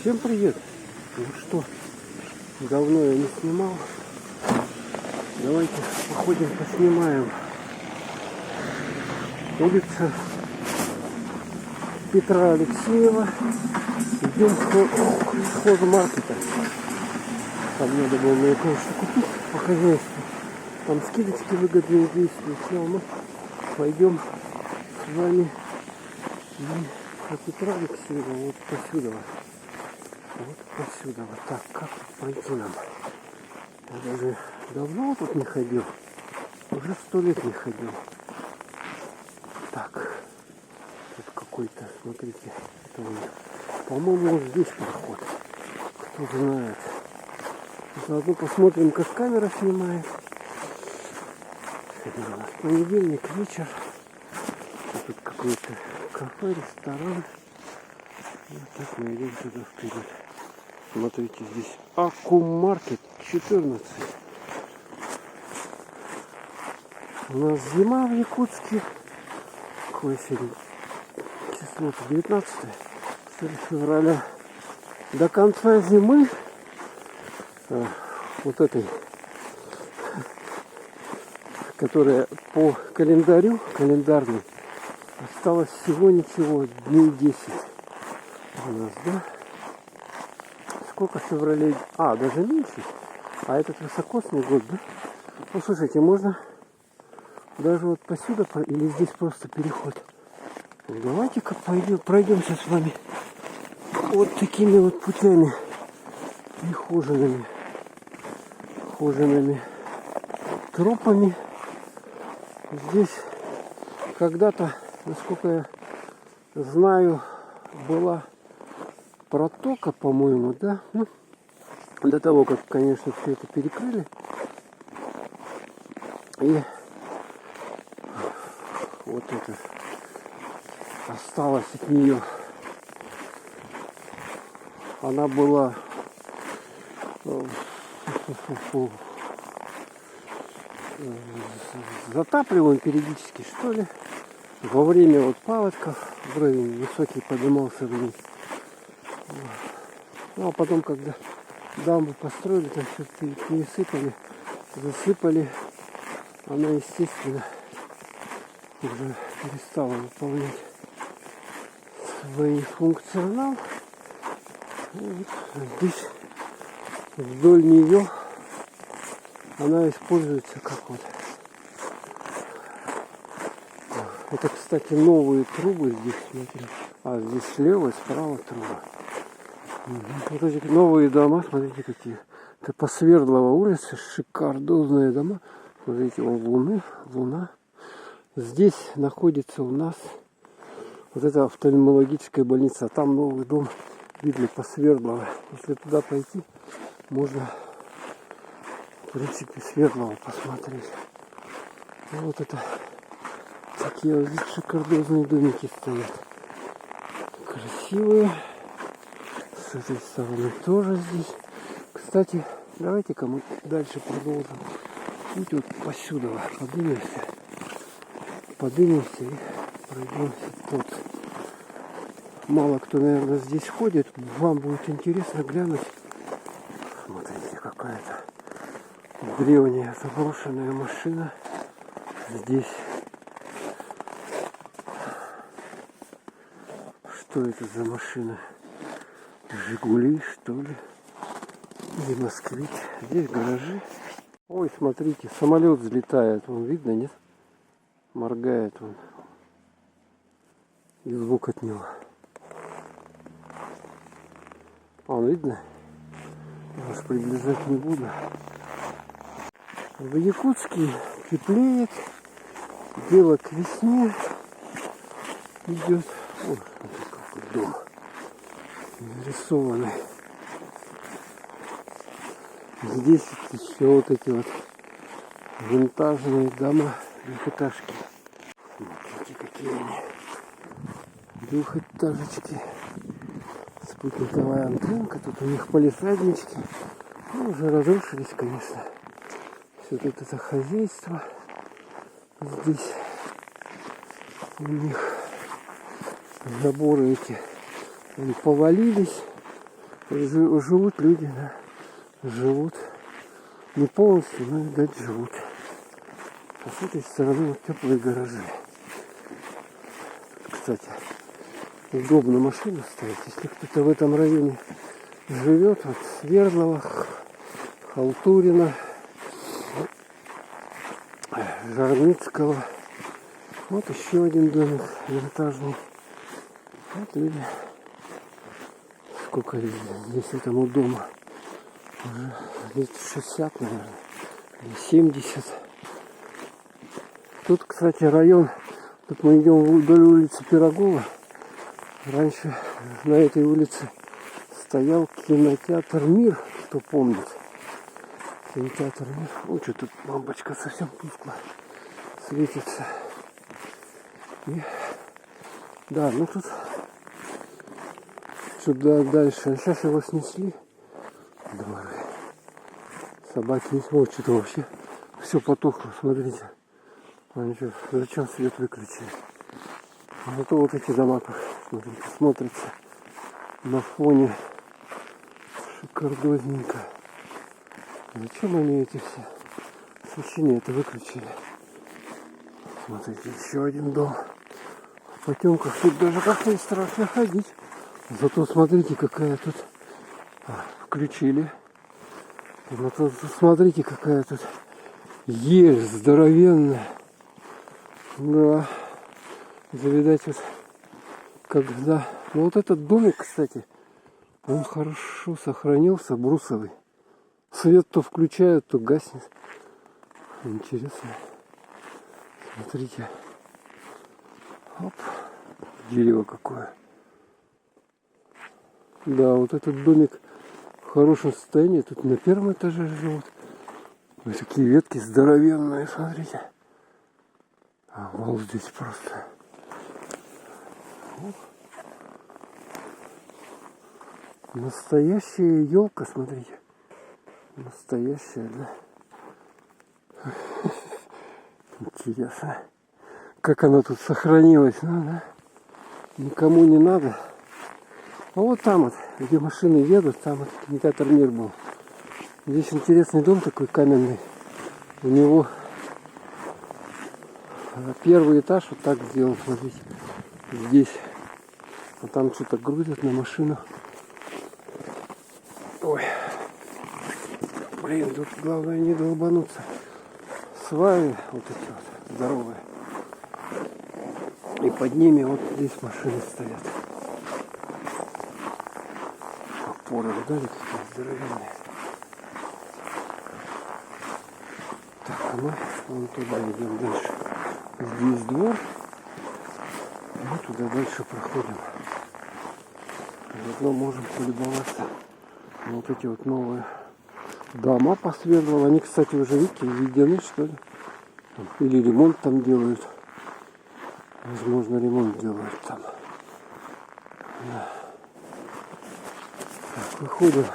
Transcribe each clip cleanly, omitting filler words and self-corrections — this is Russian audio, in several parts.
Всем привет! Ну что, давно я не снимал. Давайте походим, поснимаем. Улица Петра Алексеева. Идем к хозмаркета. Там надо было мне кое-что купить по хозяйству. Там скидочки выгодные действуют. Но мы пойдем с вами по Петра Алексеева вот посюда. Вот посюда. Вот так. Как тут пройти нам? Я даже давно тут не ходил. Уже 100 лет не ходил. Так. Тут какой-то, смотрите, это у них. По-моему, вот здесь проход. Кто знает. Заодно посмотрим, как камера снимает. Сегодня у нас понедельник, вечер. Тут какой-то кафе, ресторан. Вот так мы идем сюда вперед. Смотрите, здесь Аккумаркет 14. У нас зима в Якутске. Какое сегодня число? 19 февраля. До конца зимы вот этой, которая по календарю, календарной, осталось всего ничего, дней 10 у нас, да? Сколько февралей? Даже меньше. А этот высокосный год, да? Ну, слушайте, можно даже вот посюда, или здесь просто переход. Ну, давайте-ка пройдемся с вами вот такими вот путями ухоженными тропами. Здесь когда-то, насколько я знаю, была протока, по-моему, да? Ну, до того, как, конечно, все это перекрыли. И вот это осталось от нее. Она была затапливаем периодически, что ли, во время вот паводков, уровень высокий поднимался вниз. Ну а потом, когда дамбу построили, там все пересыпали, засыпали, она, естественно, уже перестала выполнять свой функционал. И вот здесь вдоль нее она используется как вот. Это, кстати, новые трубы здесь, смотрите. Здесь слева и справа труба. Вот эти новые дома, смотрите, какие. Это по Свердлова улице, шикардозные дома. Смотрите, вон луна. Здесь находится у нас вот эта офтальмологическая больница. А там новый дом, видно, по Свердлова. Если туда пойти, можно, в принципе, Свердлова посмотреть. Вот это такие вот здесь шикардозные домики стоят. Красивые. С этой стороны тоже здесь. Кстати, давайте-ка мы дальше продолжим. Видите, вот посюда поднимемся и пройдемся тут. Мало кто, наверное, здесь ходит. Вам будет интересно глянуть. Смотрите, какая-то древняя заброшенная машина здесь. Что это за машина? Жигули, что ли? Или Москвич. Здесь гаражи. Ой, смотрите, самолет взлетает. Вон видно, нет? Моргает он. И звук от него. Он видно? Я уж приближать не буду. В Якутске теплеет. Дело к весне идет. Ой, какой дом нарисованный. Здесь еще вот эти вот винтажные дома, двухэтажки. Смотрите, какие они. Двухэтажечки. Спутниковая антенка. Тут у них палисаднички. Ну, уже разрушились, конечно. Все вот это хозяйство. Здесь у них заборы эти, они повалились. Живут люди, да. Живут. Не полностью, но, видать, живут. А с этой стороны вот теплые гаражи. Кстати, удобно машину ставить. Если кто-то в этом районе живет, вот Свердлова, Халтурина, Жарницкого. Вот еще один домик винтажный. Вот люди. Сколько здесь этому дому? Уже лет 60, наверное. Или 70. Тут, кстати, район. Тут мы идем вдоль улицы Пирогова. Раньше на этой улице стоял кинотеатр «Мир», кто помнит. Кинотеатр «Мир». Ой, что тут лампочка совсем тускло светится. И, да, ну тут сюда дальше. А сейчас его снесли. Дворы. Собаки не смотрят, что-то вообще все потухло, смотрите. Они что, зачем свет выключили? Зато вот эти дома, смотрите, смотрятся на фоне шикардозненько. Зачем они эти все освещения это выключили? Смотрите, еще один дом. В потемках тут даже как-то и страшно ходить. Зато смотрите, какая тут включили. Зато смотрите, какая тут ель здоровенная. Да. Это, видать, вот когда... Ну вот этот домик, кстати, он хорошо сохранился, брусовый. Свет то включают, то гаснет. Интересно. Смотрите. Оп. Дерево какое. Да, вот этот домик в хорошем состоянии. Тут на первом этаже живут. Вот такие ветки здоровенные, смотрите. Обалдеть просто. Настоящая елка, смотрите. Настоящая, да? Интересно. Как она тут сохранилась, ну, да? Никому не надо. А вот там вот, где машины едут, там вот кинотеатр «Мир» был. Здесь интересный дом такой каменный. У него первый этаж вот так сделан, смотрите. Здесь. А там что-то грузят на машину. Ой. Блин, тут главное не долбануться. Сваи вот эти вот здоровые. И под ними вот здесь машины стоят. Опоры, видали, какие здоровенные. Так, а мы вон туда идем дальше. Здесь двор. Мы туда дальше проходим. Заодно можем полюбоваться на вот эти вот новые дома по Свердлову. Они, кстати, уже, видите, введены, что ли. Или ремонт там делают. Возможно, ремонт делают там. Да. Так, выходим.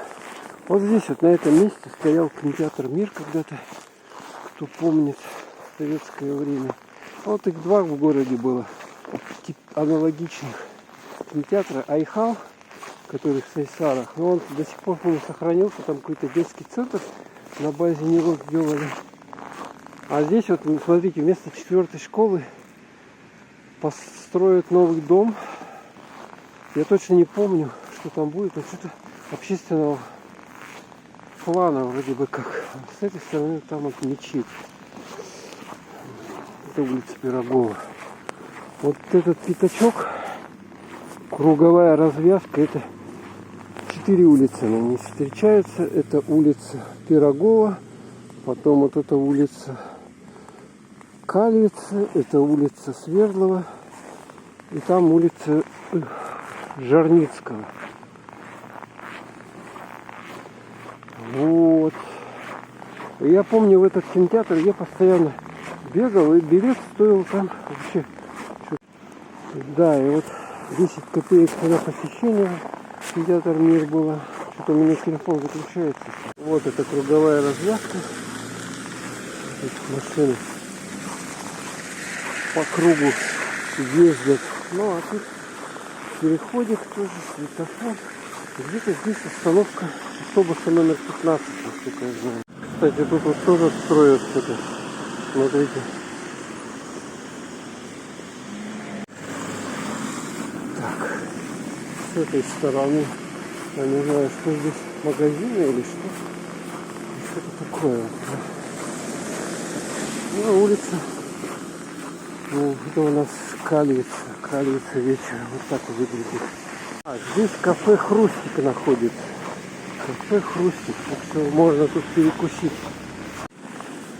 Вот здесь вот на этом месте стоял кинотеатр «Мир» когда-то. Кто помнит советское время. Вот их два в городе было. Аналогичных кинотеатра Айхал, который в Сайсарах. Но он до сих пор, по-моему, сохранился. Там какой-то детский центр на базе него сделали. А здесь вот, смотрите, вместо 4-й школы построят новый дом. Я точно не помню, что там будет. Но что-то общественного плана вроде бы как. С этой стороны там вот мечеть. Это улица Пирогова. Вот этот пятачок, круговая развязка, это 4 улицы на ней встречаются. Это улица Пирогова, потом вот эта улица Калица, это улица Свердлова, и там улица Жарницкого. Вот. Я помню, в этот кинотеатр я постоянно бегал, и билет стоил там вообще. Да, и вот 10 копеек на посещение кинотеатр «Мир» было. Что-то у меня телефон выключается. Вот это круговая развязка. Эти машины по кругу ездят. Ну а тут переходит тоже светофор. Где-то здесь остановка автобуса номер 15, насколько я знаю. Кстати, тут вот тоже строят что-то. Смотрите. Так, с этой стороны, я не знаю, что здесь, магазины или что. Что-то такое. Ну, улица. Ну, это у нас Калица вечером. Вот так выглядит. А, здесь кафе Хрустик находится. Кафе Хрустик. Так что можно тут перекусить.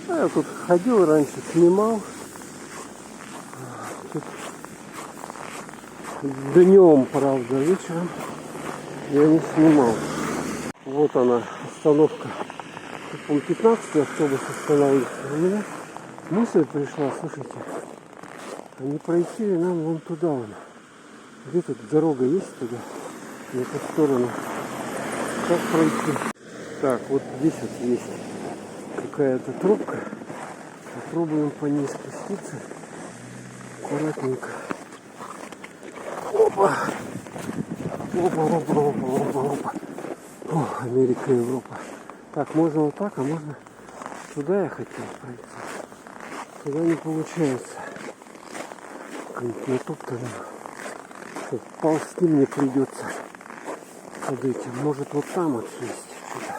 А я тут ходил раньше, снимал. Тут днем, правда, вечером я не снимал. Вот она, остановка. Тут, по-моему, 15-й автобус остановился. У меня мысль пришла, слушайте, а не пройти ли нам вон туда вон? Где тут дорога есть туда? На ту сторону. Как пройти? Так, вот здесь вот есть какая-то трубка. Попробуем по ней спуститься. Аккуратненько. Опа! Опа. О, Америка, Европа. Так, можно вот так, а можно туда я хотел пройти. Туда не получается. Натоптано. Ползти мне придется под этим. Может вот там вот есть что-то.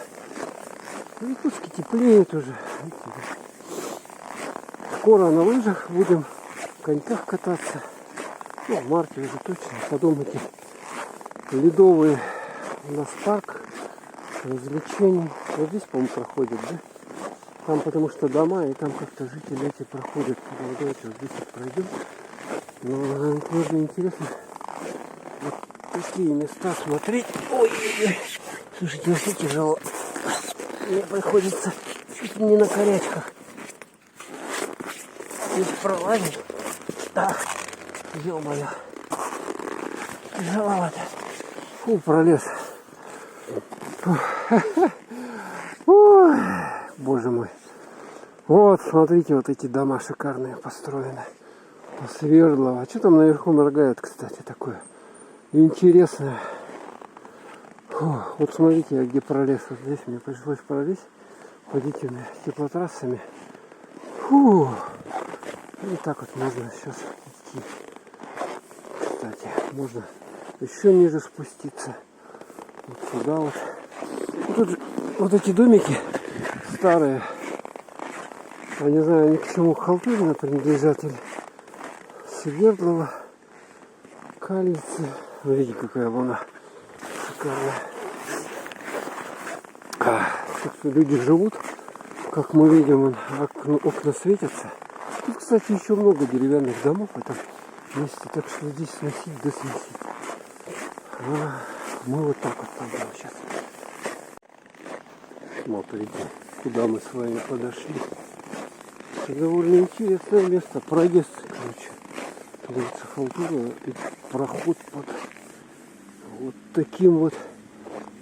В Якутске теплеет уже. Скоро на лыжах будем в коньках кататься. Ну, в марте уже точно. Потом эти ледовые у нас парк развлечений. Вот здесь, по-моему, проходят, да? Там потому что дома, и там как-то жители эти проходят. Поэтому давайте вот здесь вот пройдем. Но тоже интересно вот такие места смотреть. Ой, слушайте, вообще тяжело. Мне приходится чуть ли не на корячках здесь пролазить. Да, ё-моё. Тяжеловато. Фу, пролез. Ой, боже мой. Вот, смотрите, вот эти дома шикарные построены. Свердлова. А что там наверху моргает, кстати, такое интересное. Фу, вот смотрите, я где пролез. Вот здесь мне пришлось пролезть под этими теплотрассами. Фу. И так вот можно сейчас идти. Кстати, можно еще ниже спуститься. Вот сюда вот. И тут же вот эти домики старые. Я не знаю, они к чему халтурно принадлежат или Свердлова, Калица. Видите, какая волна шикарная. Тут люди живут, как мы видим, окна светятся. Тут, кстати, еще много деревянных домов в этом месте, так что здесь сносить да сносить. А мы вот так вот пойдем сейчас. Смотрите, куда мы с вами подошли. Это довольно интересное место, проезд, короче. Говорится, халтура и проход под вот таким вот,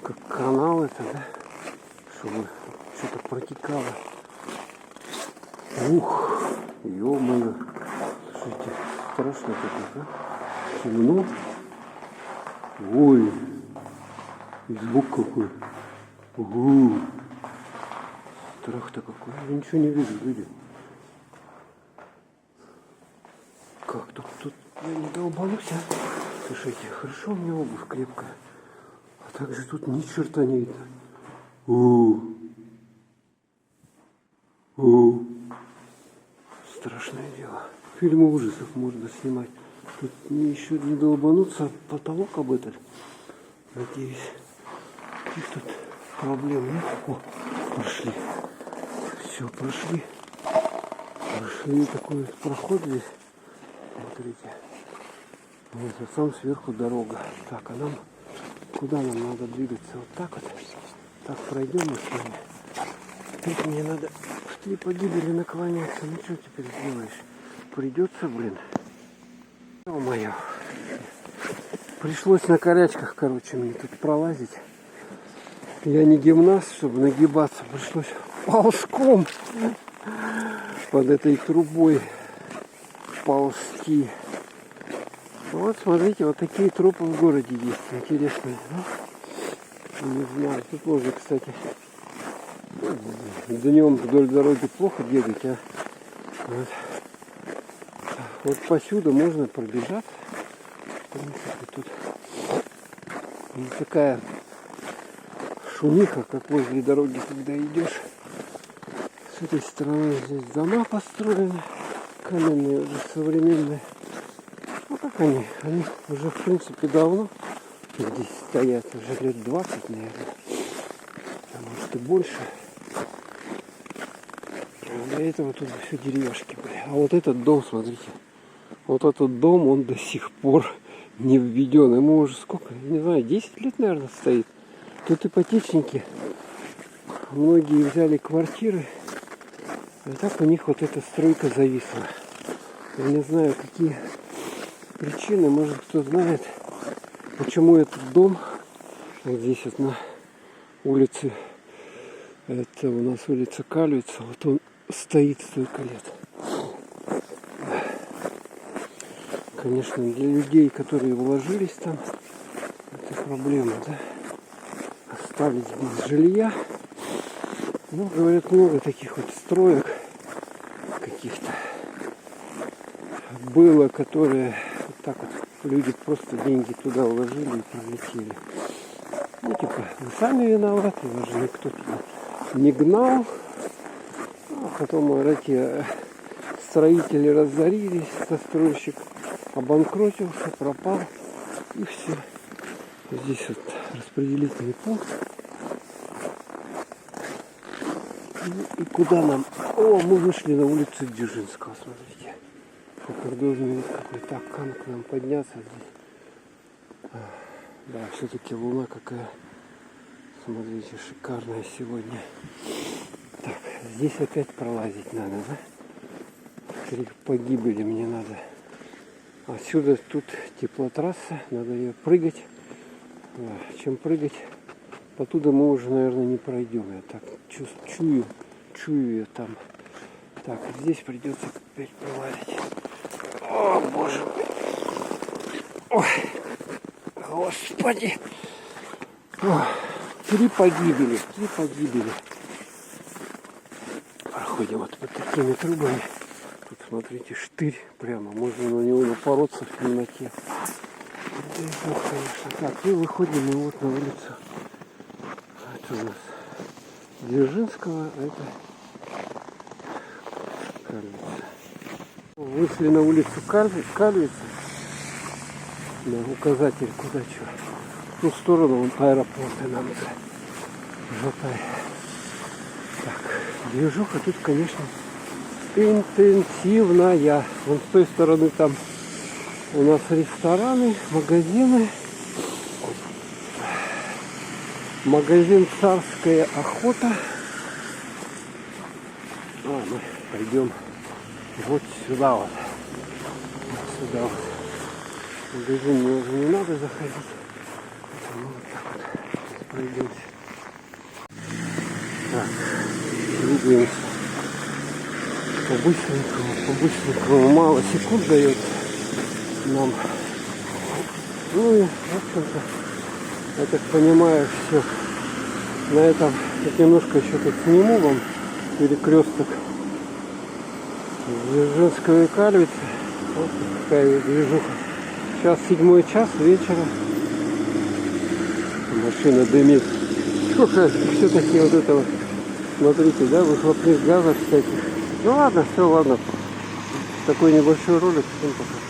как канал это, да, чтобы что-то протекало. Ух, ё-моё, слушайте, страшно такое, да? Темно. Ой, и звук какой. Угу. Страх-то какой. Я ничего не вижу, люди. Как тут я не долбанусь, а? Слушайте, хорошо у меня обувь крепкая. А также тут ни черта не видно. Страшное дело. Фильмы ужасов можно снимать. Тут мне еще не долбануться, потолок об этот. Надеюсь. И тут проблем нет. О, прошли. Все, прошли. Прошли такой проход здесь. Смотрите. Вот, а сам сверху дорога. Так, а нам куда нам надо двигаться? Вот так вот. Так пройдем мы с вами. Тут мне надо в 3 погибели наклоняться. Ну что теперь сделаешь? Придется, блин. Ё-моё. Пришлось на корячках, короче, мне тут пролазить. Я не гимнаст, чтобы нагибаться. Пришлось ползком под этой трубой ползти. Вот, смотрите, вот такие тропы в городе есть. Интересные. Да? Не знаю, тут можно, кстати, днем вдоль дороги плохо бегать, а вот посюда можно пробежать. В принципе, тут не такая шумиха, как возле дороги, когда идешь. С этой стороны здесь дома построены, каменные, уже современные. Ну как они? Они уже в принципе давно здесь стоят, уже лет 20, наверное, а может и больше. А до этого тут все деревяшки были. А вот этот дом, смотрите, вот этот дом, он до сих пор не введен. Ему уже сколько, не знаю, 10 лет, наверное, стоит. Тут ипотечники, многие взяли квартиры, и так у них вот эта стройка зависла. Я не знаю, какие причины, может кто знает, почему этот дом, вот здесь вот на улице, это у нас улица Кальвица, вот он стоит столько лет. Конечно, для людей, которые вложились там, это проблема, да? Остались без жилья. Ну, говорят, много таких вот строек каких-то было, которые вот так вот люди просто деньги туда вложили и пролетели. Ну, типа, вы сами виноваты, вас же никто туда не гнал. А потом эти строители разорились, застройщик обанкротился, пропал, и все. Здесь вот распределительный пункт. И куда нам? О, мы вышли на улицу Дзержинского, смотрите. Как должен быть какой-то кан к нам подняться здесь. Да, все-таки луна какая, смотрите, шикарная сегодня. Так, здесь опять пролазить надо, да? Три погибели мне надо. Отсюда тут теплотрасса, надо ее прыгать. Да, чем прыгать, оттуда мы уже, наверное, не пройдем. Я так чую ее там. Так, здесь придется опять пролазить. О, боже мой. Ой, господи. Ой, три погибели. Проходим вот под такими трубами. Тут, смотрите, штырь прямо. Можно на него напороться в темноте. Да и бог, конечно. Так, и выходим мы вот на улицу. Это у нас Дзержинского, а это Кальвица. Вышли на улицу Кальвица. На указатель куда что. В ту сторону вон аэропорта нам желтая. Так, движуха тут, конечно, интенсивная. Вон с той стороны там у нас рестораны, магазины. Магазин «Царская охота». А мы пойдем вот сюда вот. Вот сюда вот. В магазин мне уже не надо заходить. Мы вот так вот пройдемся. Так, двигаемся по-быстренькому, мало секунд дает нам. Ну и, в общем-то, я так понимаю, все. На этом я немножко еще тут сниму вам перекресток Дзержинского и Кальвицы. Вот такая движуха. Сейчас 7 час вечера. Машина дымит. Сколько все-таки вот это вот, смотрите, да, выхлопных газов всяких. Ну ладно, все, ладно. Такой небольшой ролик. Всем пока.